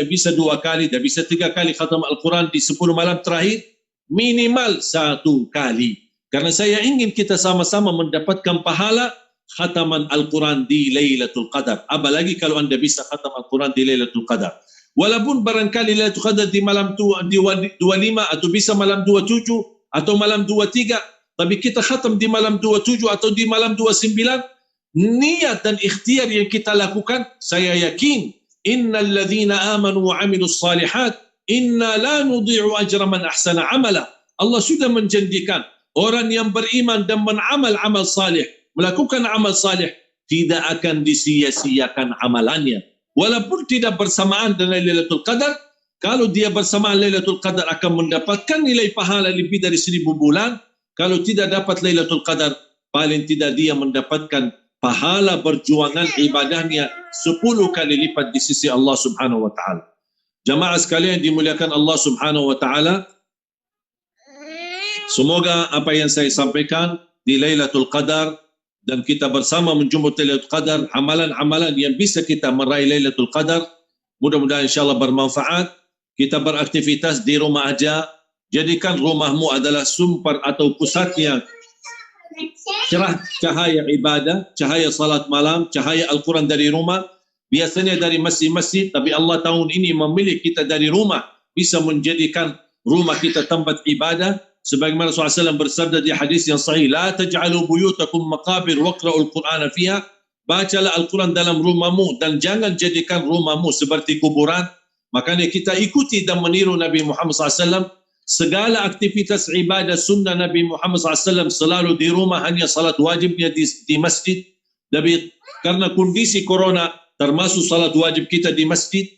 bisa 2 kali, tidak bisa 3 kali khatam Al-Quran di 10 malam terakhir, minimal 1 kali. Karena saya ingin kita sama-sama mendapatkan pahala khataman Al-Quran di Lailatul Qadar. Apalagi kalau anda bisa khatam Al-Quran di Lailatul Qadar. Walaupun barangkali Lailatul Qadar di malam 25 atau bisa malam 27 atau malam 23, tapi kita khatam di malam 27 atau di malam 29, niat dan ikhtiar yang kita lakukan, saya yakin innal ladzina amanu wa amilus salihat inna la nudhi'u ajra man ahsana amala. Allah sudah menjanjikan orang yang beriman dan beramal amal salih, melakukan amal salih, tidak akan disia-siakan amalannya. Walaupun tidak bersamaan dengan Lailatul Qadar, kalau dia bersamaan Lailatul Qadar akan mendapatkan nilai pahala lebih dari 1000 bulan. Kalau tidak dapat Lailatul Qadar, paling tidak dia mendapatkan pahala perjuangan ibadahnya 10 kali lipat di sisi Allah Subhanahu wa taala. Jamaah sekalian dimuliakan Allah Subhanahu wa taala, semoga apa yang saya sampaikan di Lailatul Qadar dan kita bersama menjemput Lailatul Qadar, amalan-amalan yang bisa kita meraih Lailatul Qadar, mudah-mudahan insyaAllah bermanfaat. Kita beraktivitas di rumah aja, jadikan rumahmu adalah sumber atau pusatnya cerah cahaya ibadah, cahaya salat malam, cahaya Al-Quran dari rumah. Biasanya dari masjid-masjid, tapi Allah tahun ini memilih kita dari rumah, bisa menjadikan rumah kita tempat ibadah. Sebagaimana Rasulullah SAW bersabda di hadis yang sahih, la taj'alu buyutakum maqabir waqra'ul Qur'ana fiha. Bacalah Al-Quran dalam rumahmu dan jangan jadikan rumahmu seperti kuburan. Makanya kita ikuti dan meniru Nabi Muhammad SAW. Segala aktivitas ibadah sunnah Nabi Muhammad SAW selalu di rumah, hanya salat wajibnya di masjid. Tapi karena kondisi corona, termasuk salat wajib kita di masjid.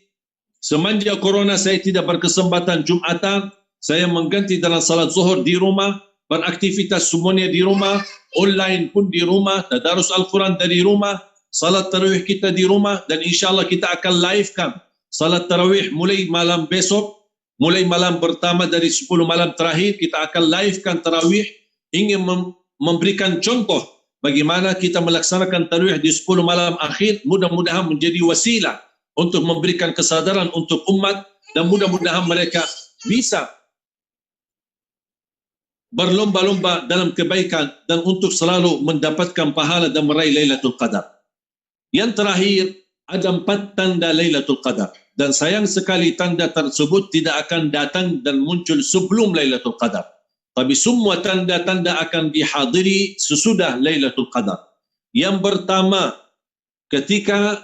Semenjak corona saya tidak berkesempatan Jumatan, saya mengganti dalam salat zuhur di rumah, beraktivitas semuanya di rumah, online pun di rumah, tadarus Al-Quran dari rumah, salat tarawih kita di rumah, dan insyaAllah kita akan livekan salat tarawih mulai malam besok. Mulai malam pertama dari 10 malam terakhir, kita akan livekan tarawih, ingin memberikan contoh bagaimana kita melaksanakan tarawih di 10 malam akhir. Mudah-mudahan menjadi wasilah untuk memberikan kesadaran untuk umat, dan mudah-mudahan mereka bisa berlomba-lomba dalam kebaikan dan untuk selalu mendapatkan pahala dan meraih Lailatul Qadar. Yang terakhir, ada 4 tanda Lailatul Qadar. Dan sayang sekali tanda tersebut tidak akan datang dan muncul sebelum Lailatul Qadar. Tapi semua tanda-tanda akan dihadiri sesudah Lailatul Qadar. Yang pertama, ketika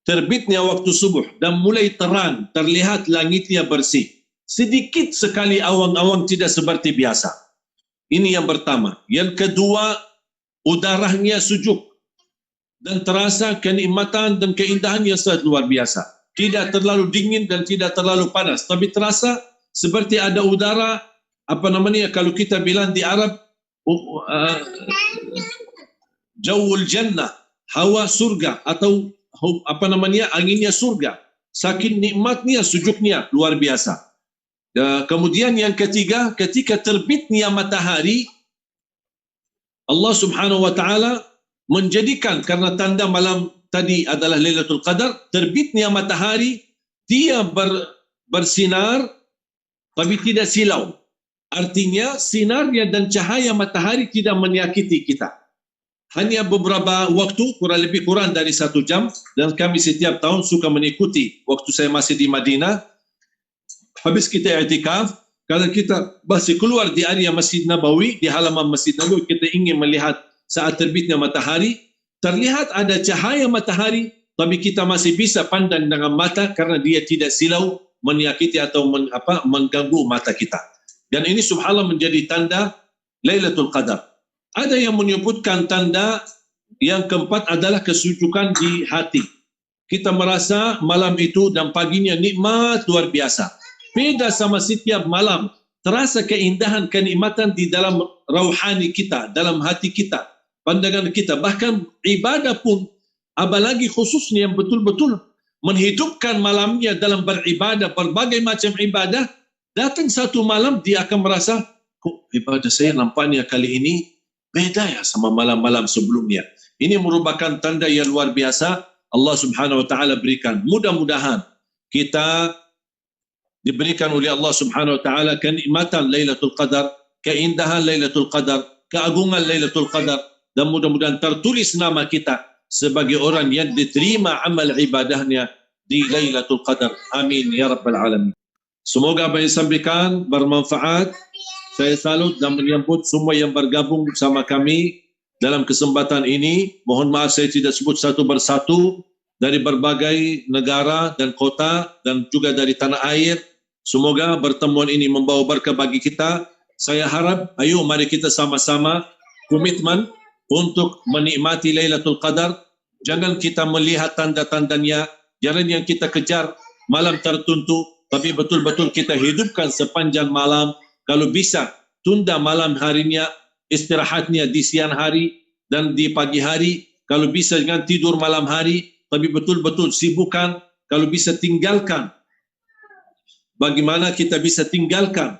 terbitnya waktu subuh dan mulai terang, terlihat langitnya bersih. Sedikit sekali awang-awang tidak seperti biasa. Ini yang pertama. Yang kedua, udaranya sejuk dan terasa kenikmatan dan keindahan yang sangat luar biasa. Tidak terlalu dingin dan tidak terlalu panas, tapi terasa seperti ada udara, kalau kita bilang di Arab, jawul jannah, hawa surga, atau anginnya surga. Saking nikmatnya, sejuknya, luar biasa. Kemudian yang ketiga, ketika terbitnya matahari, Allah Subhanahu wa taala menjadikan, karena tanda malam tadi adalah Lailatul Qadar, terbitnya matahari, dia bersinar tapi tidak silau. Artinya sinarnya dan cahaya matahari tidak menyakiti kita. Hanya beberapa waktu, kurang dari 1 jam, dan kami setiap tahun suka mengikuti. Waktu saya masih di Madinah, habis kita i'tikaf, kalau kita masih keluar di area Masjid Nabawi, di halaman Masjid Nabawi, kita ingin melihat saat terbitnya matahari, terlihat ada cahaya matahari, tapi kita masih bisa pandang dengan mata karena dia tidak silau, menyakiti atau mengganggu mata kita. Dan ini subhanallah menjadi tanda Lailatul Qadar. Ada yang menyebutkan tanda yang keempat adalah kesujukan di hati. kita merasa malam itu dan paginya nikmat luar biasa. Beda sama setiap malam. Terasa keindahan, kenikmatan di dalam rauhani kita, dalam hati kita, pandangan kita. Bahkan ibadah pun, apalagi khususnya yang betul-betul menghidupkan malamnya dalam beribadah, berbagai macam ibadah, datang satu malam dia akan merasa, kok ibadah saya nampaknya kali ini beda ya sama malam-malam sebelumnya. Ini merupakan tanda yang luar biasa Allah Subhanahu wa taala berikan. Mudah-mudahan kita diberikan oleh Allah Subhanahu wa taala kenikmatan Lailatul Qadar, keindahan Lailatul Qadar, keagungan Lailatul Qadar, dan mudah-mudahan tertulis nama kita sebagai orang yang diterima amal ibadahnya di Lailatul Qadar. Amin ya rabbal alamin. Semoga apa yang disampaikan bermanfaat. Saya salut dan menyambut semua yang bergabung bersama kami dalam kesempatan ini. Mohon maaf saya tidak sebut satu persatu, dari berbagai negara dan kota dan juga dari tanah air. Semoga pertemuan ini membawa berkah bagi kita. Saya harap, ayo mari kita sama-sama komitmen untuk menikmati Lailatul Qadar. Jangan kita melihat tanda-tandanya, jangan yang kita kejar malam tertentu, tapi betul-betul kita hidupkan sepanjang malam. Kalau bisa, tunda malam harinya, istirahatnya di siang hari dan di pagi hari. Kalau bisa jangan tidur malam hari, tapi betul-betul sibukkan. Kalau bisa tinggalkan. Bagaimana kita bisa tinggalkan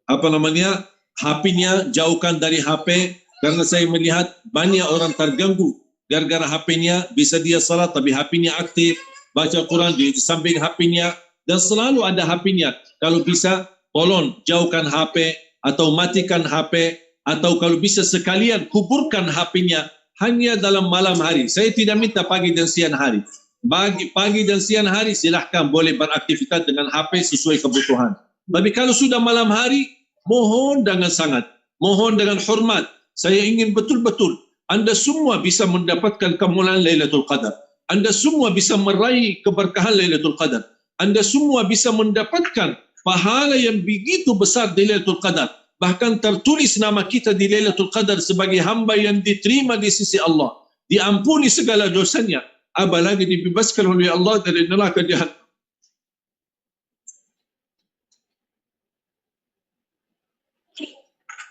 HP-nya, jauhkan dari HP, karena saya melihat banyak orang terganggu gara-gara HP-nya. Bisa dia salat tapi HP-nya aktif, baca Quran di samping HP-nya, dan selalu ada HP-nya. Kalau bisa tolong jauhkan HP atau matikan HP, atau kalau bisa sekalian kuburkan HP-nya hanya dalam malam hari. Saya tidak minta pagi dan siang hari. Pagi dan siang hari silahkan boleh beraktivitas dengan HP sesuai kebutuhan. Tapi kalau sudah malam hari, mohon dengan sangat, mohon dengan hormat, saya ingin betul-betul Anda semua bisa mendapatkan kemuliaan Lailatul Qadar. Anda semua bisa meraih keberkahan Lailatul Qadar. Anda semua bisa mendapatkan pahala yang begitu besar di Lailatul Qadar. Bahkan tertulis nama kita di Lailatul Qadar sebagai hamba yang diterima di sisi Allah, diampuni segala dosanya, apalagi dibebaskan oleh Allah dari neraka jahanam.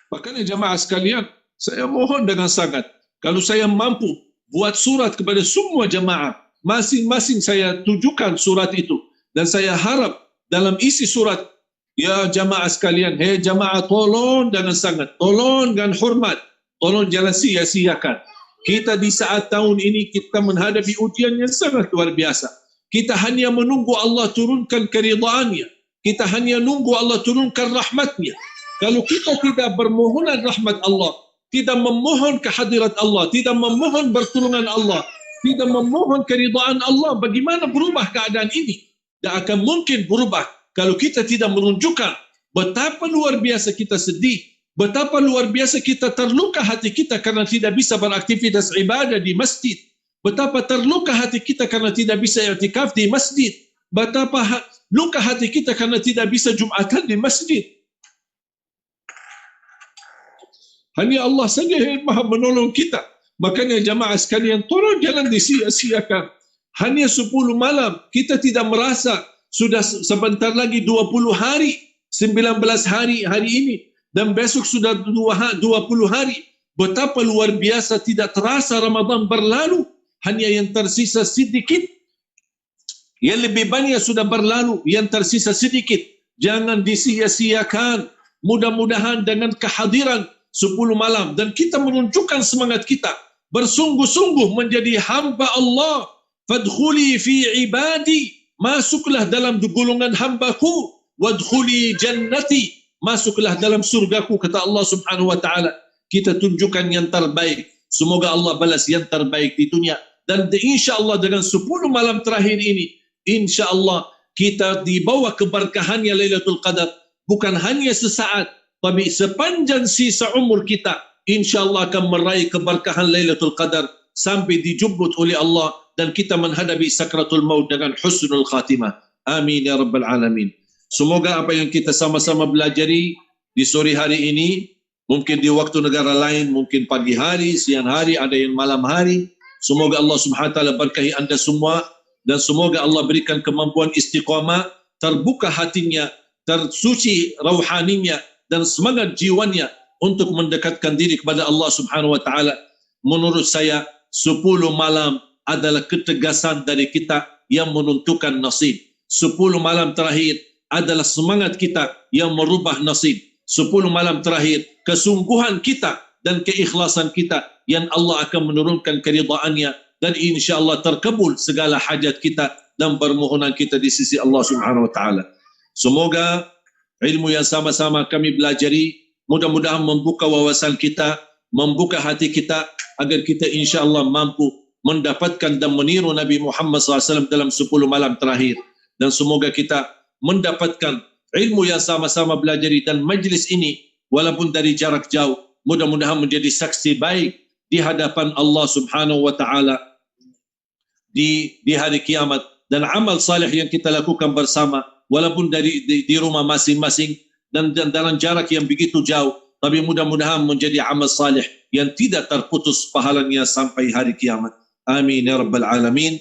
Makanya jamaah sekalian, saya mohon dengan sangat, kalau saya mampu buat surat kepada semua jamaah, masing-masing saya tujukan surat itu, dan saya harap dalam isi surat, ya jamaah sekalian, hei jamaah, tolong dengan sangat, tolong dengan hormat, tolong jangan sia-siakan. Kita di saat tahun ini kita menghadapi ujian yang sangat luar biasa. Kita hanya menunggu Allah turunkan keridhaannya. Kita hanya nunggu Allah turunkan rahmatnya. Kalau kita tidak bermohonan rahmat Allah, tidak memohon kehadirat Allah, tidak memohon pertolongan Allah, tidak memohon keridhaan Allah, bagaimana berubah keadaan ini? Tidak akan mungkin berubah kalau kita tidak menunjukkan betapa luar biasa kita sedih, betapa luar biasa kita terluka hati kita karena tidak bisa beraktivitas ibadah di masjid. Betapa terluka hati kita karena tidak bisa i'tikaf di masjid. Betapa luka hati kita karena tidak bisa Jumatan di masjid. Hanya Allah saja yang maha menolong kita. Makanya jamaah sekalian, tolong jangan disia-siakan. Hanya 10 malam, kita tidak merasa sudah sebentar lagi 20 hari, 19 hari ini. Dan besok sudah 20 hari. Betapa luar biasa tidak terasa Ramadan berlalu. Hanya yang tersisa sedikit. Yang lebih banyak sudah berlalu. Yang tersisa sedikit. Jangan disia-siakan. Mudah-mudahan dengan kehadiran 10 malam. Dan kita menunjukkan semangat kita. Bersungguh-sungguh menjadi hamba Allah. Fadkhuli fi ibadi. Masuklah dalam golongan hambaku. Wadkhuli jannati. Masuklah dalam surgaku, kata Allah Subhanahu wa taala. Kita tunjukkan yang terbaik. Semoga Allah balas yang terbaik di dunia. Dan insya-Allah dengan 10 malam terakhir ini, insya-Allah kita dibawa keberkahannya Lailatul Qadar, bukan hanya sesaat, tapi sepanjang sisa umur kita, insya-Allah akan meraih keberkahan Lailatul Qadar sampai dijemput oleh Allah dan kita menghadapi sakratul maut dengan husnul khatimah. Amin ya rabbal alamin. Semoga apa yang kita sama-sama belajari di sore hari ini, mungkin di waktu negara lain, mungkin pagi hari, siang hari, ada yang malam hari, Semoga Allah Subhanahu Wa Taala berkahi anda semua dan semoga Allah berikan kemampuan istiqamah, terbuka hatinya, tersuci rauhaninya dan semangat jiwanya untuk mendekatkan diri kepada Allah Subhanahu Wa Taala. Menurut saya 10 malam adalah ketegasan dari kita yang menentukan nasib. 10 malam terakhir adalah semangat kita yang merubah nasib. 10 malam terakhir kesungguhan kita dan keikhlasan kita yang Allah akan menurunkan keridhaannya dan insya-Allah terkabul segala hajat kita dan permohonan kita di sisi Allah Subhanahu Wa Taala. Semoga ilmu yang sama-sama kami belajari mudah-mudahan membuka wawasan kita, membuka hati kita agar kita insya-Allah mampu mendapatkan dan meniru Nabi Muhammad SAW dalam 10 malam terakhir. Dan semoga kita mendapatkan ilmu yang sama-sama belajari dan majlis ini walaupun dari jarak jauh mudah-mudahan menjadi saksi baik di hadapan Allah Subhanahu Wa Taala di hari kiamat, dan amal salih yang kita lakukan bersama walaupun di rumah masing-masing dan dalam jarak yang begitu jauh, tapi mudah-mudahan menjadi amal salih yang tidak terputus pahalanya sampai hari kiamat. Amin ya rabbal alamin.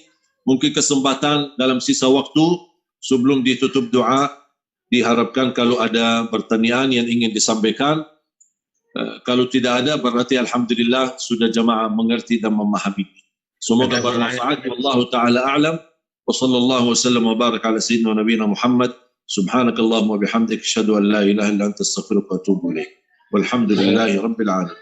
Mungkin kesempatan dalam sisa waktu sebelum ditutup doa, diharapkan kalau ada pertanyaan yang ingin disampaikan. Kalau tidak ada berarti alhamdulillah sudah jamaah mengerti dan memahami. Semoga bermanfaat. Wallahu taala a'lam. Wa sallallahu wasallam wa baraka ala sayyidina nabiyina Muhammad. Subhanakallahumma bihamdika asyhadu an la ilaha illa anta astaghfiruka wa atubu ilaik. Walhamdulillahi rabbil alamin.